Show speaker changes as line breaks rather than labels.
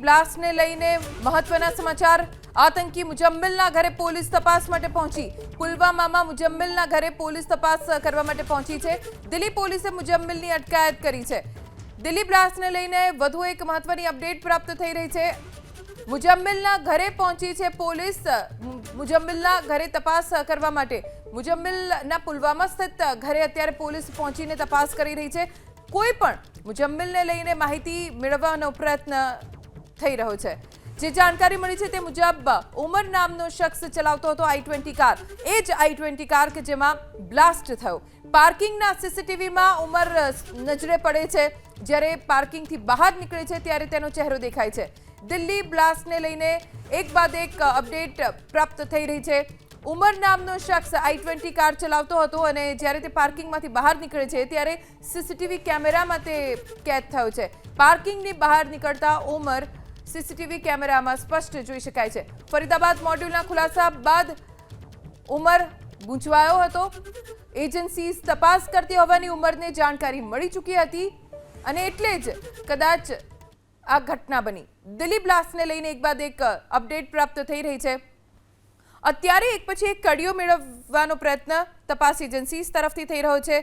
બ્લાસ્ટને લઈને મહત્વના સમાચાર। આતંકી મુજમ્મિલના ઘરે પોલીસ તપાસ માટે પહોંચી। પુલવામામાં મુજમ્મિલના ઘરે પોલીસ તપાસ કરવા માટે પહોંચી છે। દિલ્હી પોલીસે મુજમ્મિલની અટકાયત કરી છે। દિલ્હી બ્લાસ્ટને લઈને વધુ એક મહત્વની અપડેટ પ્રાપ્ત થઈ રહી છે। મુજમ્મિલના ઘરે પહોંચી છે પોલીસ। મુજમ્મિલના ઘરે તપાસ કરવા માટે મુજમ્મિલના પુલવામા સ્થિત ઘરે અત્યારે પોલીસ પહોંચીને તપાસ કરી રહી છે। કોઈ પણ મુજમ્મિલને લઈને માહિતી મેળવવાનો પ્રયત્ન થઈ રહ્યો છે। જે જાણકારી મળી છે તે મુજબ ઉમર નામનો શખ્સ ચલાવતો હતો i20 કાર। એ જ i20 કાર કે જેમાં બ્લાસ્ટ થયો। પાર્કિંગના સીસીટીવીમાં ઉમર નજરે પડે છે। જ્યારે પાર્કિંગથી બહાર નીકળે છે ત્યારે તેનો ચહેરો દેખાય છે। દિલ્હી બ્લાસ્ટને લઈને એક બાદ એક અપડેટ પ્રાપ્ત થઈ રહી છે। ઉમર નામનો શખ્સ i20 કાર ચલાવતો હતો અને જ્યારે તે પાર્કિંગમાંથી બહાર નીકળે છે ત્યારે સીસીટીવી કેમેરામાં તે કેદ થયો છે। પાર્કિંગની બહાર નીકળતા ઉમર સીસીટીવી કેમેરામાં સ્પષ્ટ જોઈ શકાય છે। ફરીદાબાદ મોડ્યુલના ખુલાસા બાદ ઉમર ગૂંચવાયો હતો। એજન્સી તપાસ કરતી હોવાની ઉમરને જાણકારી મળી ચૂકી હતી અને એટલે જ કદાચ આ ઘટના બની। દિલ્હી બ્લાસ્ટને લઈને એક બાદ એક અપડેટ પ્રાપ્ત થઈ રહી છે। અત્યારે એક પછી એક કડીઓ મેળવવાનો પ્રયત્ન તપાસ એજન્સી તરફથી થઈ રહ્યો છે।